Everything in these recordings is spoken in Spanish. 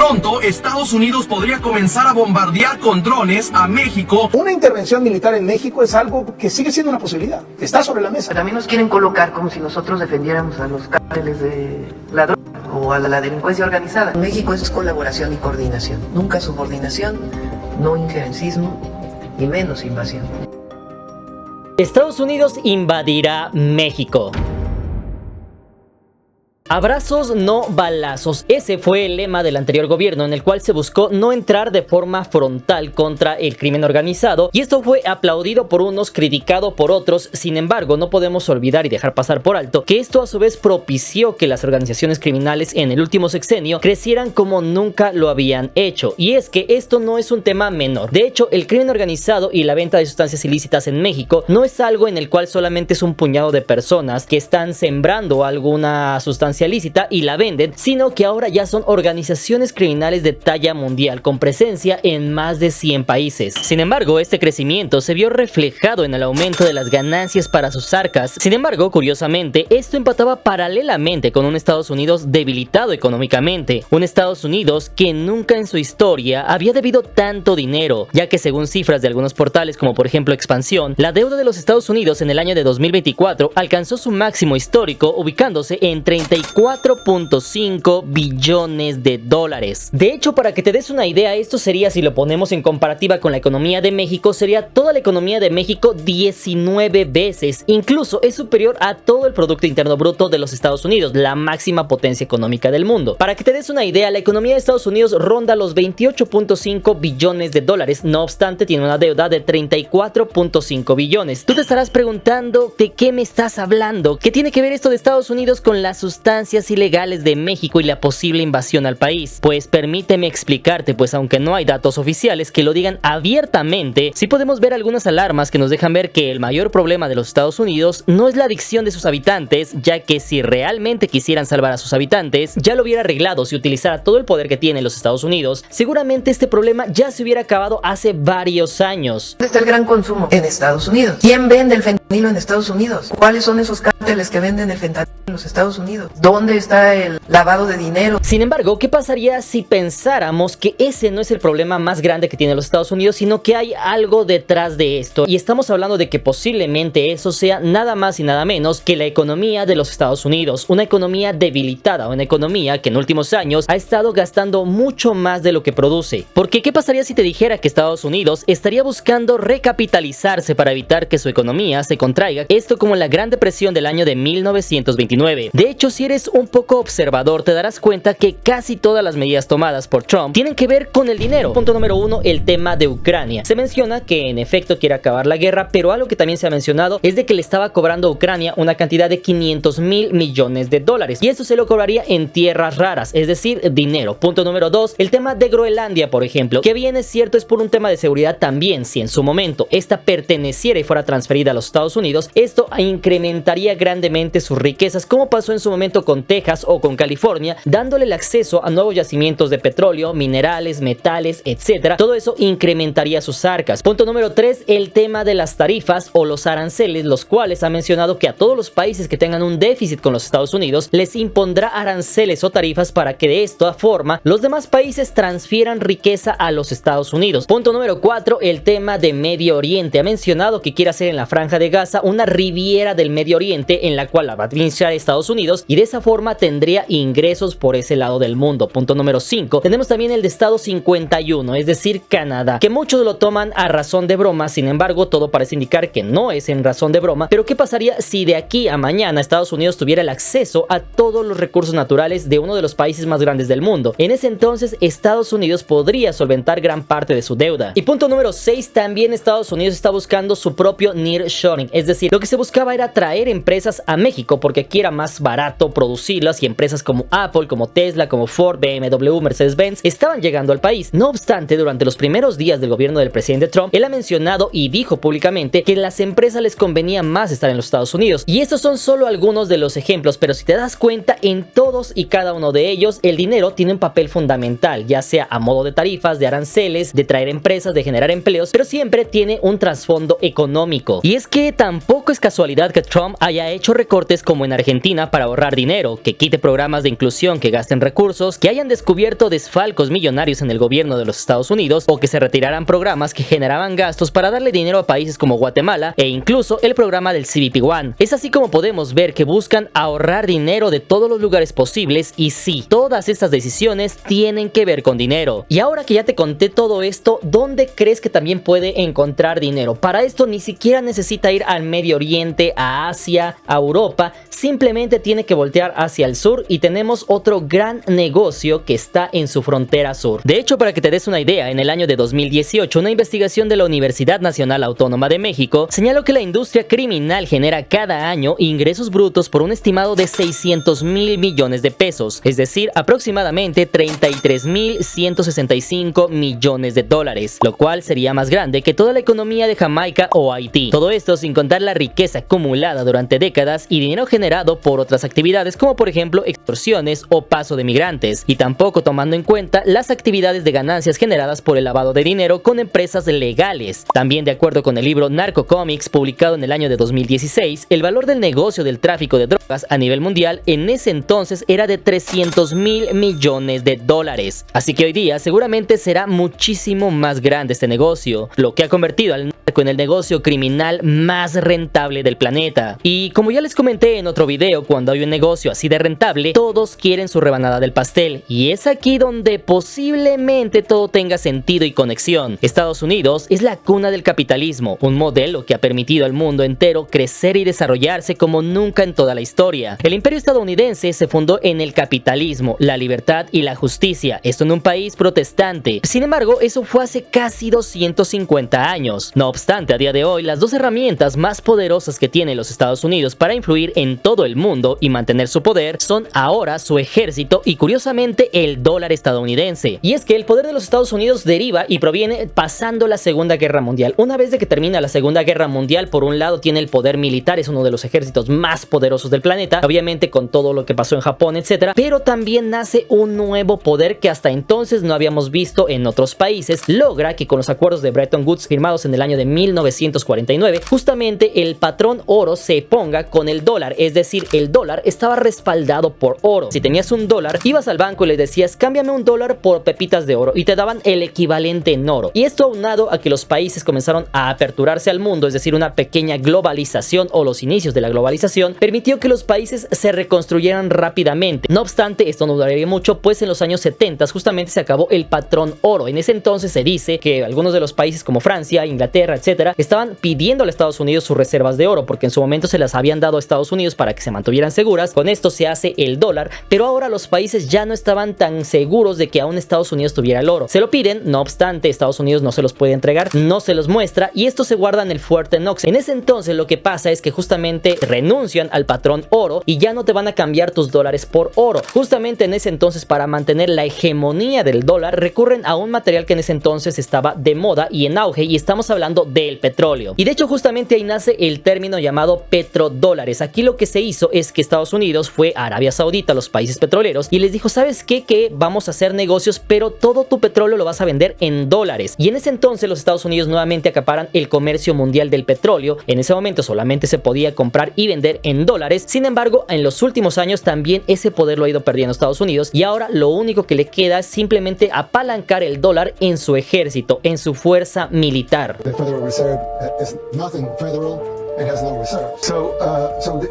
Pronto, Estados Unidos podría comenzar a bombardear con drones a México. Una intervención militar en México es algo que sigue siendo una posibilidad, está sobre la mesa. También nos quieren colocar como si nosotros defendiéramos a los cárteles de la droga o a la delincuencia organizada. En México eso es colaboración y coordinación, nunca subordinación, no injerencismo y menos invasión. Estados Unidos invadirá México. Abrazos, no balazos. Ese fue el lema del anterior gobierno, en el cual se buscó no entrar de forma frontal contra el crimen organizado, y esto fue aplaudido por unos, criticado por otros. Sin embargo, no podemos olvidar y dejar pasar por alto que esto a su vez propició que las organizaciones criminales en el último sexenio crecieran como nunca lo habían hecho. Y es que esto no es un tema menor. De hecho, el crimen organizado y la venta de sustancias ilícitas en México no es algo en el cual solamente es un puñado de personas que están sembrando alguna sustancia ilícita y la venden, sino que ahora ya son organizaciones criminales de talla mundial con presencia en más de 100 países. Sin embargo, este crecimiento se vio reflejado en el aumento de las ganancias para sus arcas. Sin embargo, curiosamente, esto empataba paralelamente con un Estados Unidos debilitado económicamente, un Estados Unidos que nunca en su historia había debido tanto dinero, ya que según cifras de algunos portales como por ejemplo Expansión, la deuda de los Estados Unidos en el año de 2024 alcanzó su máximo histórico, ubicándose en 34.5 billones de dólares. De hecho, para que te des una idea, esto sería, si lo ponemos en comparativa con la economía de México, sería toda la economía de México 19 veces. Incluso es superior a todo el Producto Interno Bruto de los Estados Unidos, la máxima potencia económica del mundo. Para que te des una idea, la economía de Estados Unidos ronda los 28.5 billones de dólares. No obstante, tiene una deuda de 34.5 billones. Tú te estarás preguntando, ¿de qué me estás hablando? ¿Qué tiene que ver esto de Estados Unidos con las sustancias ilegales de México y la posible invasión al país? Pues permíteme explicarte, pues aunque no hay datos oficiales que lo digan abiertamente, sí podemos ver algunas alarmas que nos dejan ver que el mayor problema de los Estados Unidos no es la adicción de sus habitantes, ya que si realmente quisieran salvar a sus habitantes, ya lo hubiera arreglado si utilizara todo el poder que tienen los Estados Unidos. Seguramente este problema ya se hubiera acabado hace varios años. ¿Dónde está el gran consumo? En Estados Unidos. ¿Quién vende el fentanilo en Estados Unidos? ¿Cuáles son esos cárteles que venden el fentanilo en los Estados Unidos? ¿Dónde está el lavado de dinero? Sin embargo, ¿qué pasaría si pensáramos que ese no es el problema más grande que tienen los Estados Unidos, sino que hay algo detrás de esto? Y estamos hablando de que posiblemente eso sea nada más y nada menos que la economía de los Estados Unidos, una economía debilitada, una economía que en últimos años ha estado gastando mucho más de lo que produce. Porque ¿qué pasaría si te dijera que Estados Unidos estaría buscando recapitalizarse para evitar que su economía se contraiga? Esto como en la Gran Depresión del año de 1929. De hecho, si eres un poco observador, te darás cuenta que casi todas las medidas tomadas por Trump tienen que ver con el dinero. Punto número 1, el tema de Ucrania. Se menciona que en efecto quiere acabar la guerra, pero algo que también se ha mencionado es de que le estaba cobrando a Ucrania una cantidad de 500.000 millones de dólares, y eso se lo cobraría en tierras raras, es decir, dinero. Punto número 2, el tema de Groenlandia, por ejemplo, que bien es cierto, es por un tema de seguridad también. Si en su momento esta perteneciera y fuera transferida a los Estados Unidos, esto incrementaría grandemente sus riquezas, como pasó en su momento con Texas o con California, dándole el acceso a nuevos yacimientos de petróleo, minerales, metales, etcétera. Todo eso incrementaría sus arcas. Punto número 3, el tema de las tarifas o los aranceles, los cuales ha mencionado que a todos los países que tengan un déficit con los Estados Unidos les impondrá aranceles o tarifas para que de esta forma los demás países transfieran riqueza a los Estados Unidos. Punto número 4, el tema de Medio Oriente. Ha mencionado que quiere hacer en la Franja de Gaza una riviera del Medio Oriente en la cual la va a administrar Estados Unidos, y de esa forma tendría ingresos por ese lado del mundo. Punto número 5, tenemos también el de Estado 51, es decir, Canadá, que muchos lo toman a razón de broma. Sin embargo, todo parece indicar que no es en razón de broma. Pero ¿qué pasaría si de aquí a mañana Estados Unidos tuviera el acceso a todos los recursos naturales de uno de los países más grandes del mundo? En ese entonces Estados Unidos podría solventar gran parte de su deuda. Y punto número 6, también Estados Unidos está buscando su propio nearshoring, es decir, lo que se buscaba era traer empresas a México porque aquí era más barato producirlas, y empresas como Apple, como Tesla, como Ford, BMW, Mercedes-Benz estaban llegando al país. No obstante, durante los primeros días del gobierno del presidente Trump, él ha mencionado y dijo públicamente que a las empresas les convenía más estar en los Estados Unidos. Y estos son solo algunos de los ejemplos, pero si te das cuenta, en todos y cada uno de ellos el dinero tiene un papel fundamental, ya sea a modo de tarifas, de aranceles, de traer empresas, de generar empleos, pero siempre tiene un trasfondo económico. Y es que que tampoco es casualidad que Trump haya hecho recortes como en Argentina para ahorrar dinero, que quite programas de inclusión que gasten recursos, que hayan descubierto desfalcos millonarios en el gobierno de los Estados Unidos o que se retiraran programas que generaban gastos para darle dinero a países como Guatemala e incluso el programa del CBP One. Es así como podemos ver que buscan ahorrar dinero de todos los lugares posibles y sí, todas estas decisiones tienen que ver con dinero. Y ahora que ya te conté todo esto, ¿dónde crees que también puede encontrar dinero? Para esto ni siquiera necesita ir al Medio Oriente, a Asia, a Europa, simplemente tiene que voltear hacia el sur y tenemos otro gran negocio que está en su frontera sur. De hecho, para que te des una idea, en el año de 2018, una investigación de la Universidad Nacional Autónoma de México señaló que la industria criminal genera cada año ingresos brutos por un estimado de 600,000 millones de pesos, es decir, aproximadamente 33,165 millones de dólares, lo cual sería más grande que toda la economía de Jamaica o Haití. Todo esto sin contar la riqueza acumulada durante décadas y dinero generado por otras actividades como por ejemplo extorsiones o paso de migrantes, y tampoco tomando en cuenta las actividades de ganancias generadas por el lavado de dinero con empresas legales. También, de acuerdo con el libro Narcocomics publicado en el año de 2016, el valor del negocio del tráfico de drogas a nivel mundial en ese entonces era de 300,000 millones de dólares. Así que hoy día seguramente será muchísimo más grande este negocio, lo que ha convertido al narco en el negocio criminal más rentable del planeta. Y como ya les comenté en otro video, cuando hay un negocio así de rentable, todos quieren su rebanada del pastel, y es aquí donde posiblemente todo tenga sentido y conexión. Estados Unidos es la cuna del capitalismo, un modelo que ha permitido al mundo entero crecer y desarrollarse como nunca en toda la historia. El imperio estadounidense se fundó en el capitalismo, la libertad y la justicia, esto en un país protestante. Sin embargo, eso fue hace casi 250 años. No obstante, a día de hoy, las dos herramientas más poderosas que tienen los Estados Unidos para influir en todo el mundo y mantener su poder son ahora su ejército y, curiosamente, el dólar estadounidense. Y es que el poder de los Estados Unidos deriva y proviene pasando la Segunda Guerra Mundial. Una vez de que termina la Segunda Guerra Mundial, por un lado tiene el poder militar, es uno de los ejércitos más poderosos del planeta, obviamente con todo lo que pasó en Japón, etcétera, pero también nace un nuevo poder que hasta entonces no habíamos visto en otros países. Logra que con los acuerdos de Bretton Woods firmados en el año de 1949, justamente el patrón oro se ponga con el dólar, es decir, el dólar estaba respaldado por oro. Si tenías un dólar, ibas al banco y le decías, cámbiame un dólar por pepitas de oro, y te daban el equivalente en oro. Y esto aunado a que los países comenzaron a aperturarse al mundo, es decir, una pequeña globalización o los inicios de la globalización, permitió que los países se reconstruyeran rápidamente. No obstante, esto no duraría mucho, pues en los años 70 justamente se acabó el patrón oro. En ese entonces se dice que algunos de los países como Francia, Inglaterra, etcétera, estaban pidiendo a Estados Unidos sus reservas de oro, porque en su momento se las habían dado a Estados Unidos para que se mantuvieran seguras. Con esto se hace el dólar, pero ahora los países ya no estaban tan seguros de que aún Estados Unidos tuviera el oro. Se lo piden, no obstante, Estados Unidos no se los puede entregar, no se los muestra, y esto se guarda en el Fort Knox. En ese entonces lo que pasa es que justamente renuncian al patrón oro y ya no te van a cambiar tus dólares por oro. Justamente en ese entonces, para mantener la hegemonía del dólar, recurren a un material que en ese entonces estaba de moda y en auge, y estamos hablando del petróleo. Y de hecho justamente ahí nace el término llamado petrodólares. Aquí lo que se hizo es que Estados Unidos fue a Arabia Saudita, a los países petroleros, y les dijo, ¿sabes qué? Que vamos a hacer negocios, pero todo tu petróleo lo vas a vender en dólares. Y en ese entonces los Estados Unidos nuevamente acaparan el comercio mundial del petróleo. En ese momento solamente se podía comprar y vender en dólares. Sin embargo, en los últimos años también ese poder lo ha ido perdiendo Estados Unidos, y ahora lo único que le queda es simplemente apalancar el dólar en su ejército, en su fuerza militar. The Federal Reserve is nothing federal. It has no reserve. So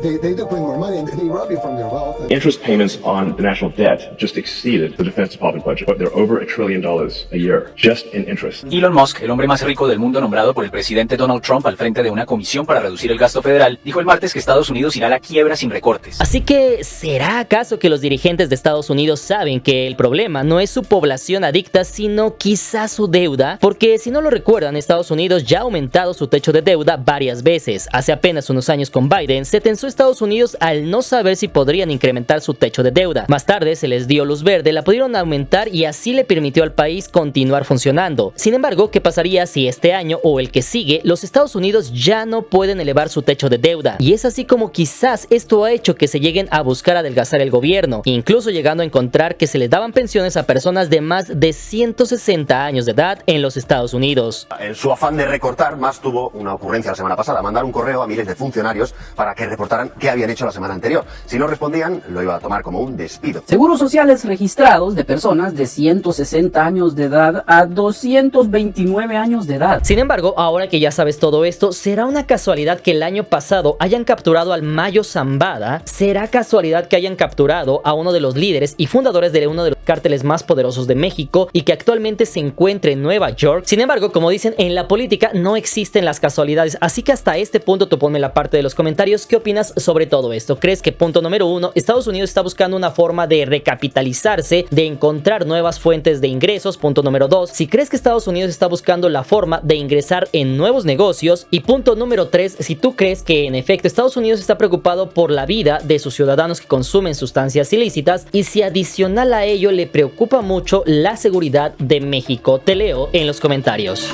they do bring more money and they rob you from your wealth. Interest payments on the national debt just exceeded the Defense Department budget. They're over $1 trillion a year, just in interest. Elon Musk, el hombre más rico del mundo nombrado por el presidente Donald Trump al frente de una comisión para reducir el gasto federal, dijo el martes que Estados Unidos irá a la quiebra sin recortes. Así que, ¿será acaso que los dirigentes de Estados Unidos saben que el problema no es su población adicta, sino quizás su deuda? Porque si no lo recuerdan, Estados Unidos ya ha aumentado su techo de deuda varias veces. Hace apenas unos años con Biden se tensó Estados Unidos al no saber si podrían incrementar su techo de deuda. Más tarde se les dio luz verde, la pudieron aumentar y así le permitió al país continuar funcionando. Sin embargo, ¿qué pasaría si este año o el que sigue los Estados Unidos ya no pueden elevar su techo de deuda? Y es así como quizás esto ha hecho que se lleguen a buscar adelgazar el gobierno, incluso llegando a encontrar que se les daban pensiones a personas de más de 160 años de edad en los Estados Unidos. En su afán de recortar, Musk tuvo una ocurrencia la semana pasada, mandar un correo correo a miles de funcionarios para que reportaran qué habían hecho la semana anterior. Si no respondían, lo iba a tomar como un despido. Seguros sociales registrados de personas de 160 años de edad a 229 años de edad. Sin embargo, ahora que ya sabes todo esto, ¿será una casualidad que el año pasado hayan capturado al Mayo Zambada? ¿Será casualidad que hayan capturado a uno de los líderes y fundadores de uno de los cárteles más poderosos de México y que actualmente se encuentre en Nueva York? Sin embargo, como dicen, en la política no existen las casualidades, así que hasta este punto tú ponme en la parte de los comentarios qué opinas sobre todo esto. ¿Crees que, punto número 1, Estados Unidos está buscando una forma de recapitalizarse, de encontrar nuevas fuentes de ingresos? Punto número 2, si crees que Estados Unidos está buscando la forma de ingresar en nuevos negocios. Y punto número 3, si tú crees que en efecto Estados Unidos está preocupado por la vida de sus ciudadanos que consumen sustancias ilícitas y si adicional a ello le preocupa mucho la seguridad de México. Te leo en los comentarios.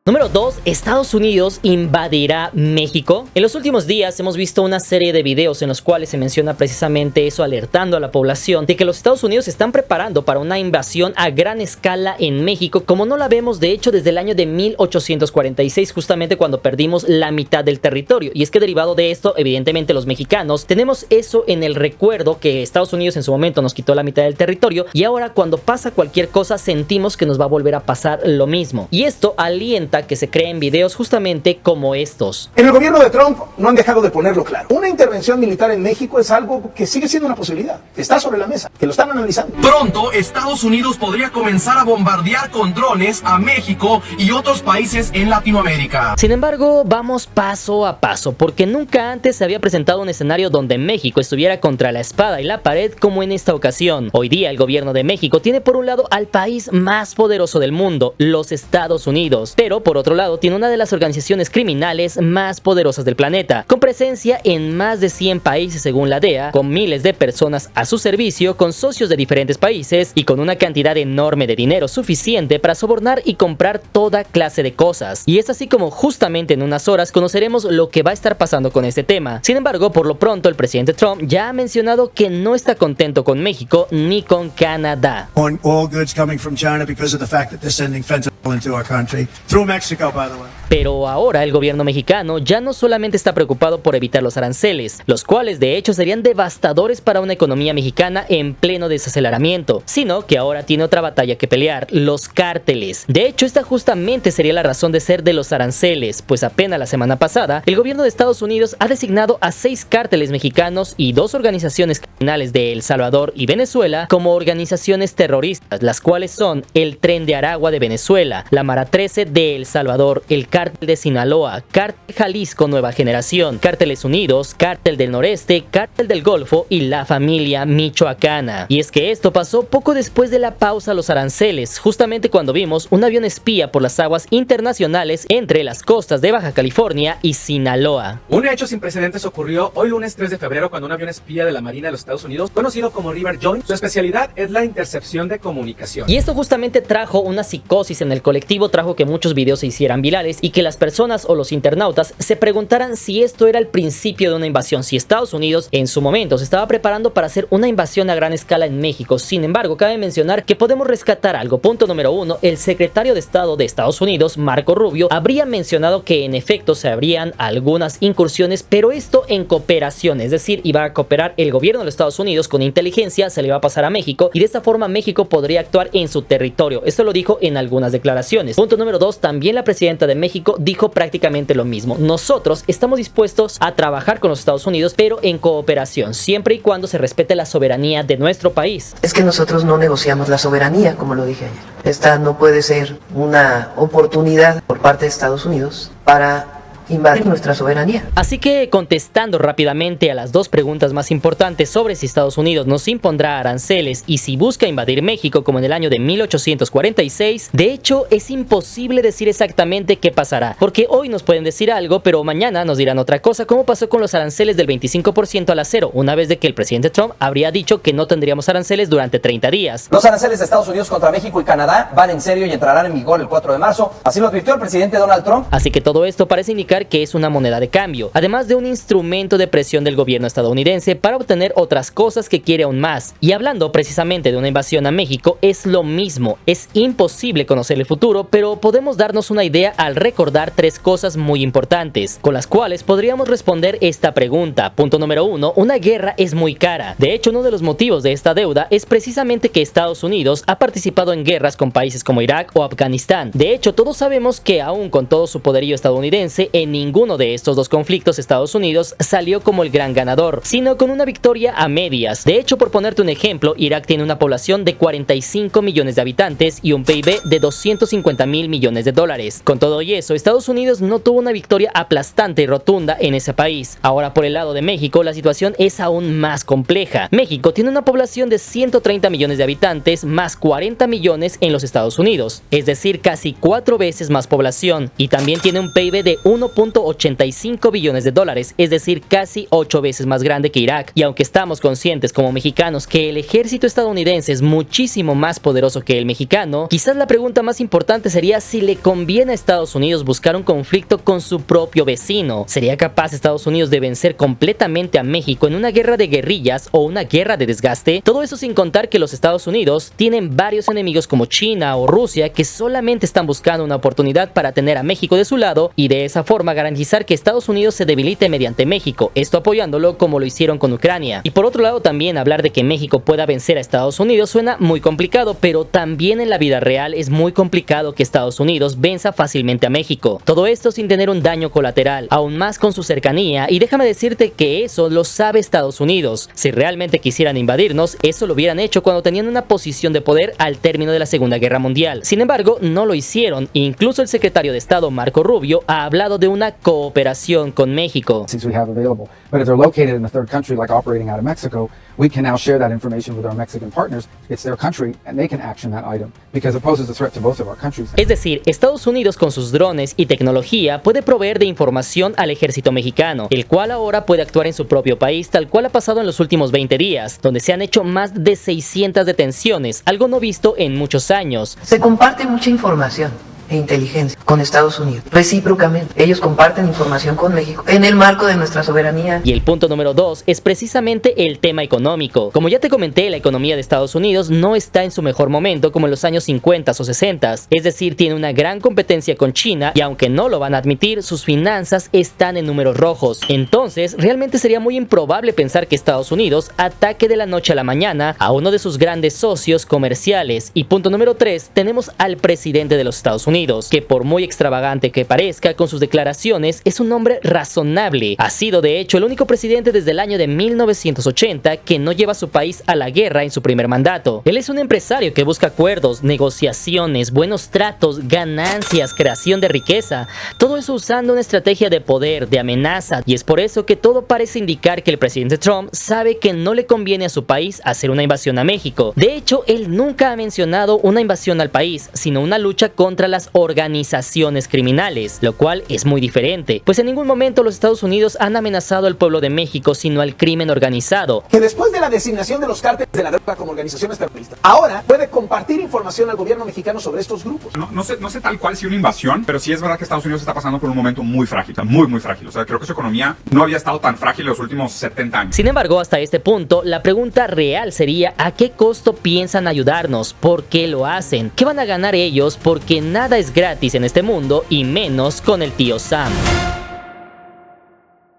Número 2, ¿Estados Unidos invadirá México? En los últimos días hemos visto una serie de videos en los cuales se menciona precisamente eso, alertando a la población de que los Estados Unidos se están preparando para una invasión a gran escala en México, como no la vemos de hecho desde el año de 1846, justamente cuando perdimos la mitad del territorio. Y es que derivado de esto, evidentemente los mexicanos tenemos eso en el recuerdo, que Estados Unidos en su momento nos quitó la mitad del territorio y ahora cuando pasa cualquier cosa sentimos que nos va a volver a pasar lo mismo. Y esto alienta que se creen videos justamente como estos. En el gobierno de Trump no han dejado de ponerlo claro. Una intervención militar en México es algo que sigue siendo una posibilidad. Está sobre la mesa, que lo están analizando. Pronto, Estados Unidos podría comenzar a bombardear con drones a México y otros países en Latinoamérica. Sin embargo, vamos paso a paso, porque nunca antes se había presentado un escenario donde México estuviera contra la espada y la pared como en esta ocasión. Hoy día el gobierno de México tiene por un lado al país más poderoso del mundo, los Estados Unidos, pero por otro lado tiene una de las organizaciones criminales más poderosas del planeta, con presencia en más de 100 países según la DEA, con miles de personas a su servicio, con socios de diferentes países y con una cantidad enorme de dinero suficiente para sobornar y comprar toda clase de cosas. Y es así como justamente en unas horas conoceremos lo que va a estar pasando con este tema. Sin embargo, por lo pronto el presidente Trump ya ha mencionado que no está contento con México ni con Canadá. On all goods coming from China because of the fact that they're sending fentanyl into our country through Mexico, by the way. Pero ahora el gobierno mexicano ya no solamente está preocupado por evitar los aranceles, los cuales de hecho serían devastadores para una economía mexicana en pleno desaceleramiento, sino que ahora tiene otra batalla que pelear, los cárteles. De hecho, esta justamente sería la razón de ser de los aranceles, pues apenas la semana pasada, el gobierno de Estados Unidos ha designado a 6 cárteles mexicanos y 2 organizaciones criminales de El Salvador y Venezuela como organizaciones terroristas, las cuales son el Tren de Aragua de Venezuela, la Mara 13 de El Salvador, el Cártel de Sinaloa, Cártel Jalisco Nueva Generación, Cárteles Unidos, Cártel del Noreste, Cártel del Golfo y la Familia Michoacana. Y es que esto pasó poco después de la pausa a los aranceles, justamente cuando vimos un avión espía por las aguas internacionales entre las costas de Baja California y Sinaloa. Un hecho sin precedentes ocurrió hoy lunes 3 de febrero cuando un avión espía de la Marina de los Estados Unidos, conocido como River Joint, su especialidad es la intercepción de comunicación. Y esto justamente trajo una psicosis en el colectivo, trajo que muchos videos se hicieran virales y que las personas o los internautas se preguntaran si esto era el principio de una invasión, si Estados Unidos en su momento se estaba preparando para hacer una invasión a gran escala en México. Sin embargo, cabe mencionar que podemos rescatar algo. Punto número 1, el secretario de Estado de Estados Unidos, Marco Rubio, habría mencionado que en efecto se habrían algunas incursiones, pero esto en cooperación, es decir, iba a cooperar el gobierno de los Estados Unidos con inteligencia, se le iba a pasar a México y de esta forma México podría actuar en su territorio. Esto lo dijo en algunas declaraciones. Punto número 2, también la presidenta de México dijo prácticamente lo mismo. Nosotros estamos dispuestos a trabajar con los Estados Unidos, pero en cooperación, siempre y cuando se respete la soberanía de nuestro país. Es que nosotros no negociamos la soberanía, como lo dije ayer. Esta no puede ser una oportunidad por parte de Estados Unidos para invadir nuestra soberanía. Así que contestando rápidamente a las 2 preguntas más importantes sobre si Estados Unidos nos impondrá aranceles y si busca invadir México como en el año de 1846, de hecho es imposible decir exactamente qué pasará, porque hoy nos pueden decir algo pero mañana nos dirán otra cosa, como pasó con los aranceles del 25% al acero, una vez de que el presidente Trump habría dicho que no tendríamos aranceles durante 30 días. Los aranceles de Estados Unidos contra México y Canadá van en serio y entrarán en vigor el 4 de marzo, así lo advirtió el presidente Donald Trump. Así que todo esto parece indicar explicar que es una moneda de cambio, además de un instrumento de presión del gobierno estadounidense para obtener otras cosas que quiere aún más. Y hablando precisamente de una invasión a México, es lo mismo. Es imposible conocer el futuro, pero podemos darnos una idea al recordar tres cosas muy importantes, con las cuales podríamos responder esta pregunta. Punto número 1, una guerra es muy cara. De hecho, uno de los motivos de esta deuda es precisamente que Estados Unidos ha participado en guerras con países como Irak o Afganistán. De hecho, todos sabemos que aún con todo su poderío estadounidense, en ninguno de estos dos conflictos Estados Unidos salió como el gran ganador, sino con una victoria a medias. De hecho, por ponerte un ejemplo, Irak tiene una población de 45 millones de habitantes y un PIB de 250 mil millones de dólares. Con todo y eso, Estados Unidos no tuvo una victoria aplastante y rotunda en ese país. Ahora, por el lado de México, la situación es aún más compleja. México tiene una población de 130 millones de habitantes más 40 millones en los Estados Unidos, es decir, casi 4 veces más población, y también tiene un PIB de 1.85 billones de dólares, es decir, casi 8 veces más grande que Irak. Y aunque estamos conscientes como mexicanos que el ejército estadounidense es muchísimo más poderoso que el mexicano, quizás la pregunta más importante sería si le conviene a Estados Unidos buscar un conflicto con su propio vecino. ¿Sería capaz Estados Unidos de vencer completamente a México en una guerra de guerrillas o una guerra de desgaste? Todo eso sin contar que los Estados Unidos tienen varios enemigos como China o Rusia que solamente están buscando una oportunidad para tener a México de su lado y de esa forma garantizar que Estados Unidos se debilite mediante México, esto apoyándolo como lo hicieron con Ucrania. Y por otro lado, también hablar de que México pueda vencer a Estados Unidos suena muy complicado, pero también en la vida real es muy complicado que Estados Unidos venza fácilmente a México. Todo esto sin tener un daño colateral, aún más con su cercanía, y déjame decirte que eso lo sabe Estados Unidos. Si realmente quisieran invadirnos, eso lo hubieran hecho cuando tenían una posición de poder al término de la Segunda Guerra Mundial. Sin embargo, no lo hicieron, e incluso el secretario de Estado Marco Rubio ha hablado de una cooperación con México. But if they're located in a third country, like operating out of Mexico, we can now share that information with our Mexican partners. It's their country, and they can action that item because it poses a threat to both of our countries. Es decir, Estados Unidos con sus drones y tecnología puede proveer de información al ejército mexicano, el cual ahora puede actuar en su propio país, tal cual ha pasado en los últimos 20 días, donde se han hecho más de 600 detenciones, algo no visto en muchos años. Se comparte mucha información e inteligencia con Estados Unidos, recíprocamente. Ellos comparten información con México en el marco de nuestra soberanía. Y el punto número 2 es precisamente el tema económico. Como ya te comenté, la economía de Estados Unidos no está en su mejor momento como en los años 50 o 60, es decir, tiene una gran competencia con China y aunque no lo van a admitir, sus finanzas están en números rojos. Entonces, realmente sería muy improbable pensar que Estados Unidos ataque de la noche a la mañana a uno de sus grandes socios comerciales. Y punto número 3, tenemos al presidente de los Estados Unidos, que por muy extravagante que parezca con sus declaraciones, es un hombre razonable. Ha sido de hecho el único presidente desde el año de 1980 que no lleva a su país a la guerra en su primer mandato. Él es un empresario que busca acuerdos, negociaciones, buenos tratos, ganancias, creación de riqueza, todo eso usando una estrategia de poder, de amenaza, y es por eso que todo parece indicar que el presidente Trump sabe que no le conviene a su país hacer una invasión a México. De hecho, él nunca ha mencionado una invasión al país, sino una lucha contra las organizaciones criminales, lo cual es muy diferente, pues en ningún momento los Estados Unidos han amenazado al pueblo de México, sino al crimen organizado. Que después de la designación de los cárteles de la droga como organizaciones terroristas, ahora puede compartir información al gobierno mexicano sobre estos grupos. No sé tal cual si una invasión, pero sí es verdad que Estados Unidos está pasando por un momento muy frágil, muy frágil. O sea, creo que su economía no había estado tan frágil en los últimos 70 años. Sin embargo, hasta este punto, la pregunta real sería ¿a qué costo piensan ayudarnos? ¿Por qué lo hacen? ¿Qué van a ganar ellos? Porque nada es gratis en este mundo y menos con el tío Sam.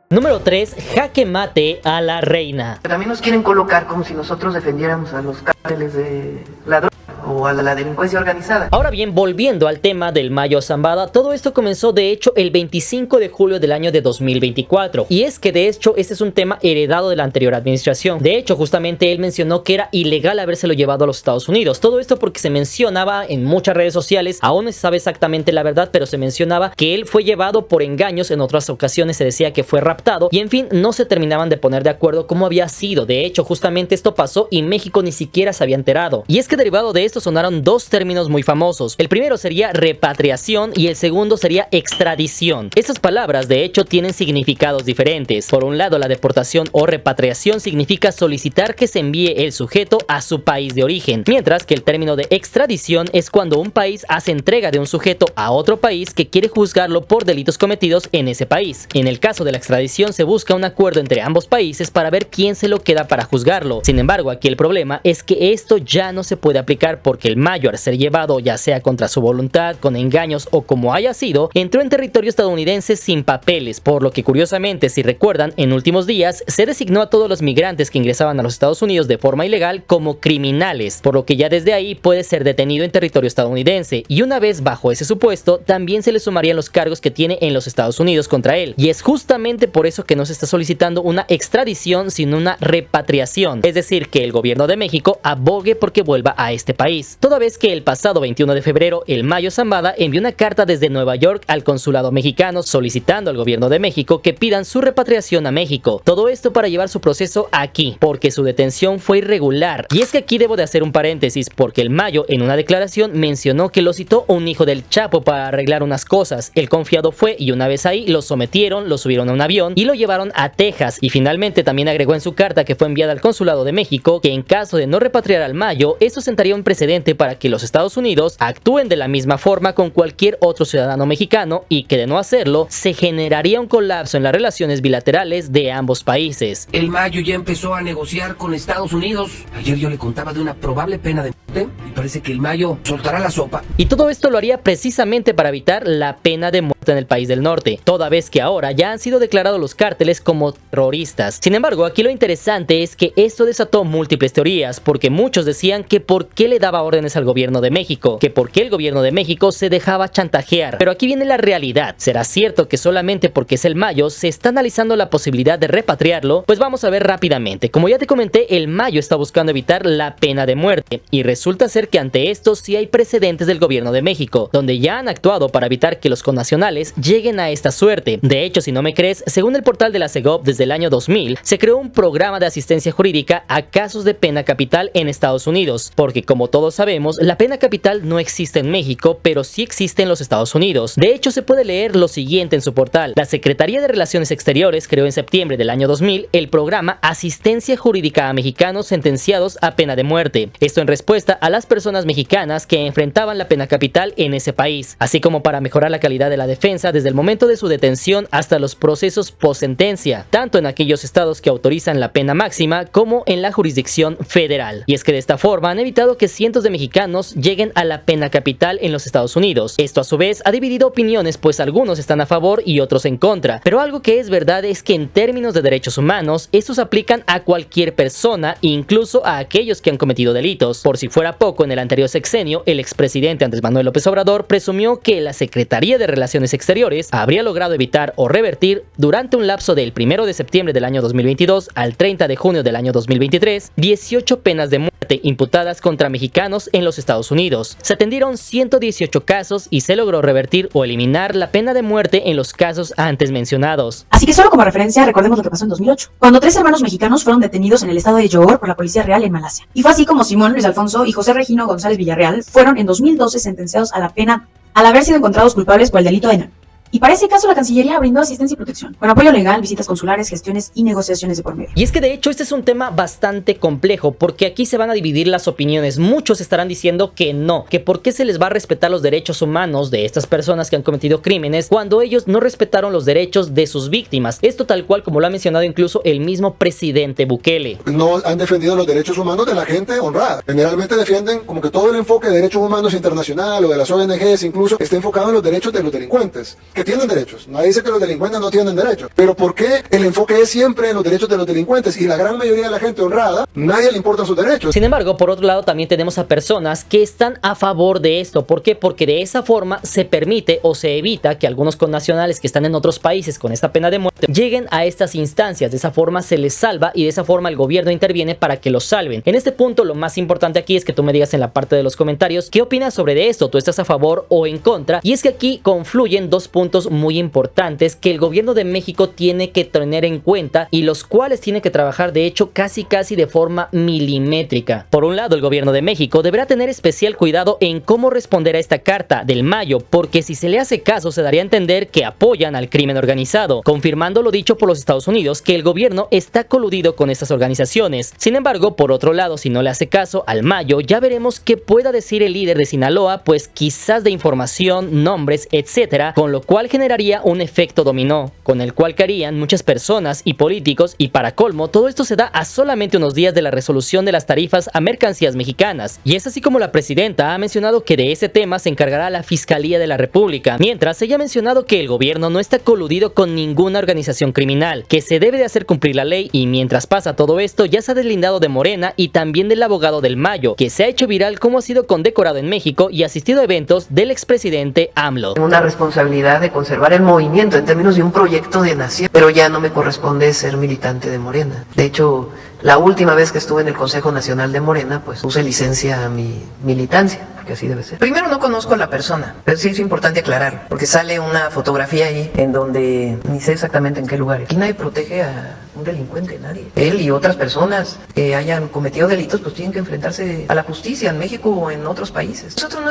Número 3. Jaque mate a la reina. También nos quieren colocar como si nosotros defendiéramos a los cárteles de la droga o a la delincuencia organizada. Ahora bien, volviendo al tema del Mayo Zambada, todo esto comenzó de hecho el 25 de julio del año de 2024. Y es que de hecho este es un tema heredado de la anterior administración. De hecho, justamente él mencionó que era ilegal habérselo llevado a los Estados Unidos. Todo esto porque se mencionaba en muchas redes sociales, aún no se sabe exactamente la verdad, pero se mencionaba que él fue llevado por engaños, en otras ocasiones se decía que fue raptado, y en fin, no se terminaban de poner de acuerdo cómo había sido. De hecho, justamente esto pasó y México ni siquiera se había enterado. Y es que derivado de esto son sonaron dos términos muy famosos. El primero sería repatriación y el segundo sería extradición. Estas palabras de hecho tienen significados diferentes. Por un lado, la deportación o repatriación significa solicitar que se envíe el sujeto a su país de origen, mientras que el término de extradición es cuando un país hace entrega de un sujeto a otro país que quiere juzgarlo por delitos cometidos en ese país. En el caso de la extradición se busca un acuerdo entre ambos países para ver quién se lo queda para juzgarlo. Sin embargo, aquí el problema es que esto ya no se puede aplicar porque el Mayo, al ser llevado ya sea contra su voluntad, con engaños o como haya sido, entró en territorio estadounidense sin papeles, por lo que curiosamente, si recuerdan, en últimos días se designó a todos los migrantes que ingresaban a los Estados Unidos de forma ilegal como criminales, por lo que ya desde ahí puede ser detenido en territorio estadounidense, y una vez bajo ese supuesto, también se le sumarían los cargos que tiene en los Estados Unidos contra él, y es justamente por eso que no se está solicitando una extradición sino una repatriación, es decir, que el gobierno de México abogue porque vuelva a este país, toda vez que el pasado 21 de febrero el Mayo Zambada envió una carta desde Nueva York al consulado mexicano solicitando al gobierno de México que pidan su repatriación a México, todo esto para llevar su proceso aquí, porque su detención fue irregular. Y es que aquí debo de hacer un paréntesis, porque el Mayo en una declaración mencionó que lo citó un hijo del Chapo para arreglar unas cosas. El confiado fue y una vez ahí lo sometieron, lo subieron a un avión y lo llevaron a Texas, y finalmente también agregó en su carta que fue enviada al consulado de México que en caso de no repatriar al Mayo, esto sentaría un precedente para que los Estados Unidos actúen de la misma forma con cualquier otro ciudadano mexicano, y que de no hacerlo se generaría un colapso en las relaciones bilaterales de ambos países. El Mayo ya empezó a negociar con Estados Unidos. Ayer yo le contaba de una probable pena de muerte y parece que el Mayo soltará la sopa. Y todo esto lo haría precisamente para evitar la pena de muerte en el país del norte, toda vez que ahora ya han sido declarados los cárteles como terroristas. Sin embargo, aquí lo interesante es que esto desató múltiples teorías, porque muchos decían que por qué le daba órdenes al gobierno de México, que por qué el gobierno de México se dejaba chantajear. Pero aquí viene la realidad. ¿Será cierto que solamente porque es el Mayo se está analizando la posibilidad de repatriarlo? Pues vamos a ver rápidamente. Como ya te comenté, el Mayo está buscando evitar la pena de muerte, y resulta ser que ante esto sí hay precedentes del gobierno de México, donde ya han actuado para evitar que los connacionales lleguen a esta suerte. De hecho, si no me crees, según el portal de la Segov, desde el año 2000 se creó un programa de asistencia jurídica a casos de pena capital en Estados Unidos, porque como todos sabemos, la pena capital no existe en México, pero sí existe en los Estados Unidos. De hecho, se puede leer lo siguiente en su portal. La Secretaría de Relaciones Exteriores creó en septiembre del año 2000 el programa Asistencia Jurídica a Mexicanos Sentenciados a Pena de Muerte. Esto en respuesta a las personas mexicanas que enfrentaban la pena capital en ese país, así como para mejorar la calidad de la defensa desde el momento de su detención hasta los procesos post-sentencia, tanto en aquellos estados que autorizan la pena máxima como en la jurisdicción federal. Y es que de esta forma han evitado que cientos de mexicanos lleguen a la pena capital en los Estados Unidos. Esto a su vez ha dividido opiniones, pues algunos están a favor y otros en contra, pero algo que es verdad es que en términos de derechos humanos, estos aplican a cualquier persona, incluso a aquellos que han cometido delitos. Por si fuera poco, en el anterior sexenio, el expresidente Andrés Manuel López Obrador presumió que la Secretaría de Relaciones Exteriores habría logrado evitar o revertir durante un lapso del 1 de septiembre del año 2022 al 30 de junio del año 2023 18 penas de muerte imputadas contra mexicanos en los Estados Unidos. Se atendieron 118 casos y se logró revertir o eliminar la pena de muerte en los casos antes mencionados. Así que solo como referencia, recordemos lo que pasó en 2008, cuando 3 hermanos mexicanos fueron detenidos en el estado de Johor por la Policía Real en Malasia. Y fue así como Simón Luis Alfonso y José Regino González Villarreal fueron en 2012 sentenciados a la pena al haber sido encontrados culpables por el delito de narco. Y para ese caso la Cancillería brindó asistencia y protección, con apoyo legal, visitas consulares, gestiones y negociaciones de por medio. Y es que de hecho este es un tema bastante complejo, porque aquí se van a dividir las opiniones. Muchos estarán diciendo que no, que por qué se les va a respetar los derechos humanos de estas personas que han cometido crímenes cuando ellos no respetaron los derechos de sus víctimas. Esto tal cual como lo ha mencionado incluso el mismo presidente Bukele. No han defendido los derechos humanos de la gente honrada. Generalmente defienden como que todo el enfoque de derechos humanos internacional o de las ONGs incluso está enfocado en los derechos de los delincuentes, que tienen derechos. Nadie dice que los delincuentes no tienen derechos. Pero ¿por qué el enfoque es siempre en los derechos de los delincuentes? Y la gran mayoría de la gente honrada, nadie le importan sus derechos. Sin embargo, por otro lado, también tenemos a personas que están a favor de esto. ¿Por qué? Porque de esa forma se permite o se evita que algunos connacionales que están en otros países con esta pena de muerte lleguen a estas instancias. De esa forma se les salva y de esa forma el gobierno interviene para que los salven. En este punto, lo más importante aquí es que tú me digas en la parte de los comentarios qué opinas sobre esto. ¿Tú estás a favor o en contra? Y es que aquí confluyen dos puntos puntos muy importantes que el gobierno de México tiene que tener en cuenta y los cuales tiene que trabajar de hecho casi de forma milimétrica. Por un lado, el gobierno de México deberá tener especial cuidado en cómo responder a esta carta del Mayo, porque si se le hace caso se daría a entender que apoyan al crimen organizado, confirmando lo dicho por los Estados Unidos, que el gobierno está coludido con estas organizaciones. Sin embargo, por otro lado, si no le hace caso al Mayo, ya veremos qué pueda decir el líder de Sinaloa, pues quizás de información, nombres, etcétera, con lo cual generaría un efecto dominó, con el cual caerían muchas personas y políticos, y para colmo, todo esto se da a solamente unos días de la resolución de las tarifas a mercancías mexicanas, y es así como la presidenta ha mencionado que de ese tema se encargará la Fiscalía de la República, mientras ella ha mencionado que el gobierno no está coludido con ninguna organización criminal, que se debe de hacer cumplir la ley, y mientras pasa todo esto ya se ha deslindado de Morena y también del abogado del Mayo, que se ha hecho viral como ha sido condecorado en México y asistido a eventos del expresidente AMLO. Una responsabilidad de conservar el movimiento en términos de un proyecto de nación, pero ya no me corresponde ser militante de Morena. De hecho, la última vez que estuve en el Consejo Nacional de Morena, pues puse licencia a mi militancia, porque así debe ser. Primero, no conozco a la persona, pero sí es importante aclarar, porque sale una fotografía ahí en donde ni sé exactamente en qué lugar. Aquí nadie protege a un delincuente, nadie. Él y otras personas que hayan cometido delitos, pues tienen que enfrentarse a la justicia en México o en otros países. Nosotros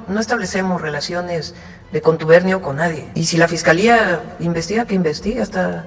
no establecemos relaciones de contubernio con nadie. Y si la Fiscalía investiga, que investigue hasta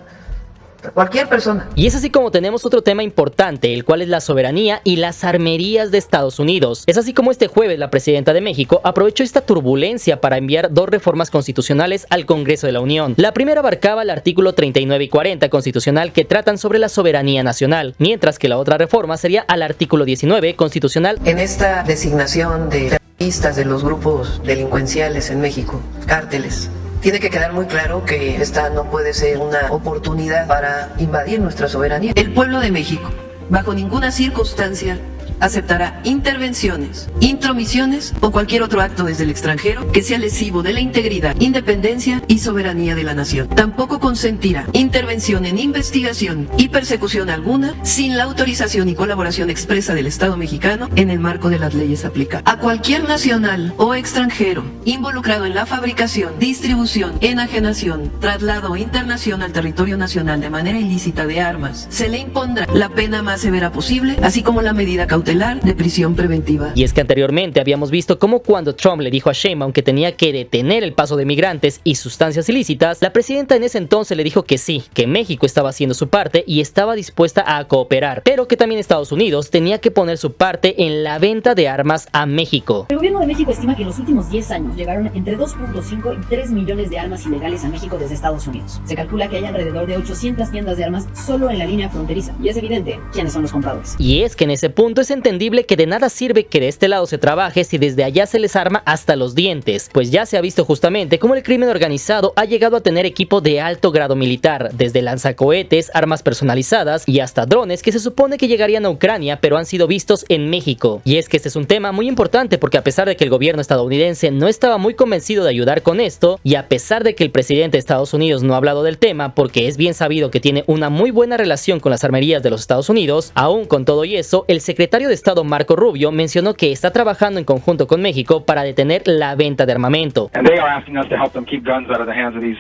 cualquier persona. Y es así como tenemos otro tema importante, el cual es la soberanía y las armerías de Estados Unidos. Es así como este jueves la presidenta de México aprovechó esta turbulencia para enviar dos reformas constitucionales al Congreso de la Unión. La primera abarcaba el artículo 39 y 40 constitucional que tratan sobre la soberanía nacional, mientras que la otra reforma sería al artículo 19 constitucional. En esta designación de terroristas de los grupos delincuenciales en México, cárteles, tiene que quedar muy claro que esta no puede ser una oportunidad para invadir nuestra soberanía. El pueblo de México, bajo ninguna circunstancia, aceptará intervenciones, intromisiones o cualquier otro acto desde el extranjero que sea lesivo de la integridad, independencia y soberanía de la nación. Tampoco consentirá intervención en investigación y persecución alguna sin la autorización y colaboración expresa del Estado mexicano en el marco de las leyes aplicables. A cualquier nacional o extranjero involucrado en la fabricación, distribución, enajenación, traslado o internación al territorio nacional de manera ilícita de armas, se le impondrá la pena más severa posible, así como la medida cautelar de prisión preventiva. Y es que anteriormente habíamos visto cómo cuando Trump le dijo a Sheinbaum que tenía que detener el paso de migrantes y sustancias ilícitas, la presidenta en ese entonces le dijo que sí, que México estaba haciendo su parte y estaba dispuesta a cooperar, pero que también Estados Unidos tenía que poner su parte en la venta de armas a México. El gobierno de México estima que en los últimos 10 años llegaron entre 2.5 y 3 millones de armas ilegales a México desde Estados Unidos. Se calcula que hay alrededor de 800 tiendas de armas solo en la línea fronteriza, y es evidente quiénes son los compradores. Y es que en ese punto es entendible que de nada sirve que de este lado se trabaje si desde allá se les arma hasta los dientes, pues ya se ha visto justamente cómo el crimen organizado ha llegado a tener equipo de alto grado militar, desde lanzacohetes, armas personalizadas y hasta drones que se supone que llegarían a Ucrania pero han sido vistos en México. Y es que este es un tema muy importante porque a pesar de que el gobierno estadounidense no estaba muy convencido de ayudar con esto, y a pesar de que el presidente de Estados Unidos no ha hablado del tema porque es bien sabido que tiene una muy buena relación con las armerías de los Estados Unidos, aún con todo y eso, el secretario de Estado Marco Rubio mencionó que está trabajando en conjunto con México para detener la venta de armamento. And they are asking us to help them keep guns out of the hands of these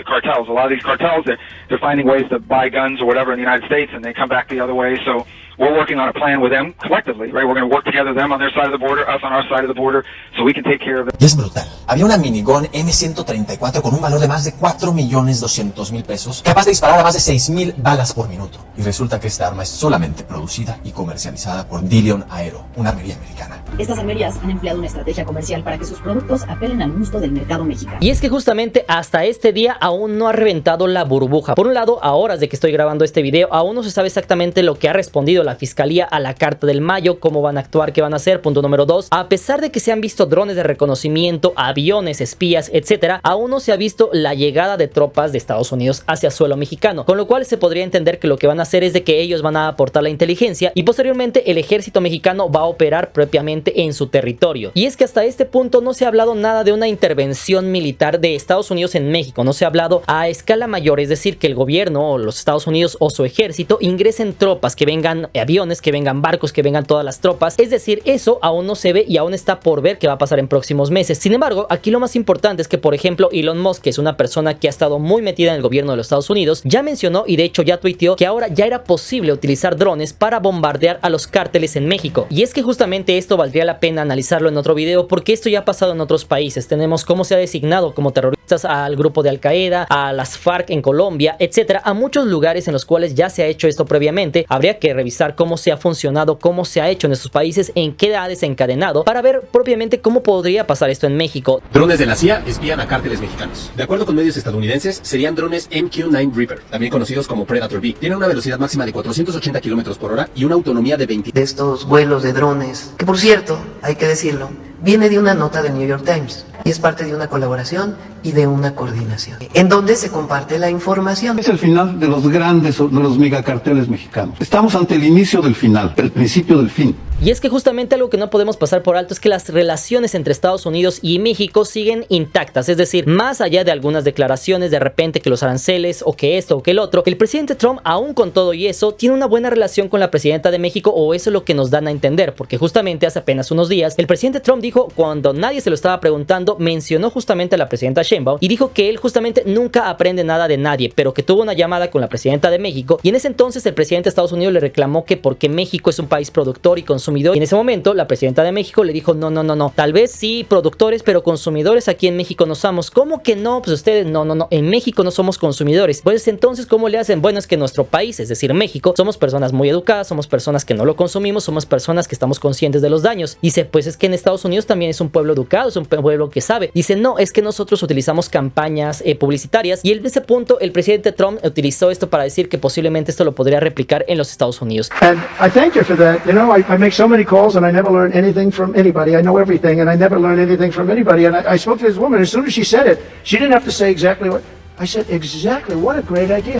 cartels. A lot of these cartels, they're finding ways to buy guns or whatever in the United States, and they come back the other way. So we're working on a plan with them collectively, right? We're going to work together, them on their side of the border, us on our side of the border, so we can take care of it. Y es brutal. Había una minigun M134 con un valor de más de 4.200.000 pesos, capaz de disparar a más de 6.000 balas por minuto. Y resulta que esta arma es solamente producida y comercializada por Dillion Aero, una armería americana. Estas armerías han empleado una estrategia comercial para que sus productos apelen al gusto del mercado mexicano. Y es que justamente hasta este día aún no ha reventado la burbuja. Por un lado, a horas de que estoy grabando este video, aún no se sabe exactamente lo que ha respondido la Fiscalía a la carta del Mayo, cómo van a actuar, qué van a hacer. Punto número 2, a pesar de que se han visto drones de reconocimiento, aviones, espías, etcétera, aún no se ha visto la llegada de tropas de Estados Unidos hacia suelo mexicano, con lo cual se podría entender que lo que van a hacer es de que ellos van a aportar la inteligencia y posteriormente el ejército mexicano va a operar propiamente en su territorio. Y es que hasta este punto no se ha hablado nada de una intervención militar de Estados Unidos en México, no se ha hablado a escala mayor, es decir, que el gobierno o los Estados Unidos o su ejército ingresen tropas que vengan aviones, que vengan barcos, que vengan todas las tropas. Es decir, eso aún no se ve y aún está por ver qué va a pasar en próximos meses. Sin embargo, aquí lo más importante es que, por ejemplo, Elon Musk, que es una persona que ha estado muy metida en el gobierno de los Estados Unidos, ya mencionó y de hecho ya tuiteó que ahora ya era posible utilizar drones para bombardear a los cárteles en México. Y es que justamente esto valdría la pena analizarlo en otro video, porque esto ya ha pasado en otros países. Tenemos cómo se ha designado como terroristas al grupo de Al-Qaeda, a las FARC en Colombia, etcétera, a muchos lugares en los cuales ya se ha hecho esto previamente. Habría que revisar cómo se ha funcionado, cómo se ha hecho en estos países, en qué ha desencadenado, para ver propiamente cómo podría pasar esto en México. Drones de la CIA espían a cárteles mexicanos. De acuerdo con medios estadounidenses, serían drones MQ-9 Reaper, también conocidos como Predator B. Tienen una velocidad máxima de 480 km por hora y una autonomía de 20. De estos vuelos de drones, que por cierto, hay que decirlo, viene de una nota del New York Times y es parte de una colaboración y de una coordinación, en donde se comparte la información. Es el final de los grandes, de los megacarteles mexicanos. Estamos ante el inicio del final, el principio del fin. Y es que justamente algo que no podemos pasar por alto es que las relaciones entre Estados Unidos y México siguen intactas. Es decir, más allá de algunas declaraciones de repente que los aranceles o que esto o que el otro, el presidente Trump, aún con todo y eso, tiene una buena relación con la presidenta de México, o eso es lo que nos dan a entender, porque justamente hace apenas unos días el presidente Trump dijo, cuando nadie se lo estaba preguntando, mencionó justamente a la presidenta Sheinbaum y dijo que él justamente nunca aprende nada de nadie, pero que tuvo una llamada con la presidenta de México y en ese entonces el presidente de Estados Unidos le reclamó que porque México es un país productor y consumidor. Y en ese momento la presidenta de México le dijo, no, tal vez sí productores, pero consumidores aquí en México no somos. ¿Cómo que no? Pues ustedes, no, en México no somos consumidores. Pues entonces, ¿cómo le hacen? Bueno, es que nuestro país, es decir, México, somos personas muy educadas, somos personas que no lo consumimos, somos personas que estamos conscientes de los daños. Dice, pues es que en Estados Unidos también es un pueblo educado, es un pueblo que sabe. Dice, no, es que nosotros utilizamos campañas publicitarias, y en ese punto el presidente Trump utilizó esto para decir que posiblemente esto lo podría replicar en los Estados Unidos. And I thank you for that. You know, I make so many calls and I never learn anything from anybody. I know everything and I never learn anything from anybody. And I spoke to this woman. As soon as she said it, she didn't have to say exactly what. I said, exactly, what a great idea.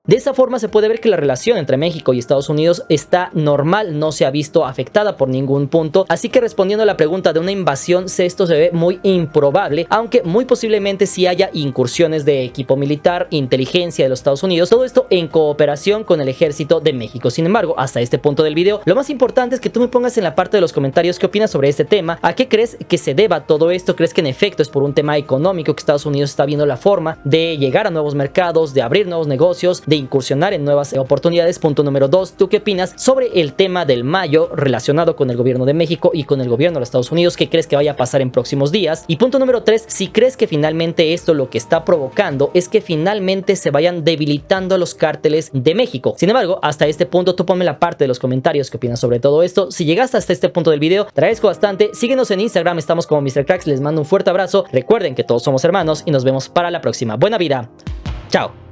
De esa forma se puede ver que la relación entre México y Estados Unidos está normal, no se ha visto afectada por ningún punto. Así que respondiendo a la pregunta de una invasión, esto se ve muy improbable, aunque muy posiblemente sí haya incursiones de equipo militar, inteligencia de los Estados Unidos, todo esto en cooperación con el ejército de México. Sin embargo, hasta este punto del video, lo más importante es que tú me pongas en la parte de los comentarios qué opinas sobre este tema, a qué crees que se deba todo esto. ¿Crees que en efecto es por un tema económico que Estados Unidos está viendo la forma de llegar a nuevos mercados, de abrir nuevos negocios, de incursionar en nuevas oportunidades? Punto número 2, ¿tú qué opinas sobre el tema del mayo relacionado con el gobierno de México y con el gobierno de los Estados Unidos? ¿Qué crees que vaya a pasar en próximos días? Y punto número 3, si crees que finalmente esto lo que está provocando es que finalmente se vayan debilitando los cárteles de México. Sin embargo, hasta este punto tú ponme la parte de los comentarios qué opinas sobre todo esto. Si llegaste hasta este punto del video, te agradezco bastante. Síguenos en Instagram, estamos como Mr. Cracks. Les mando un fuerte abrazo. Recuerden que todos somos hermanos y nos vemos para la próxima. Buena vida. Chao.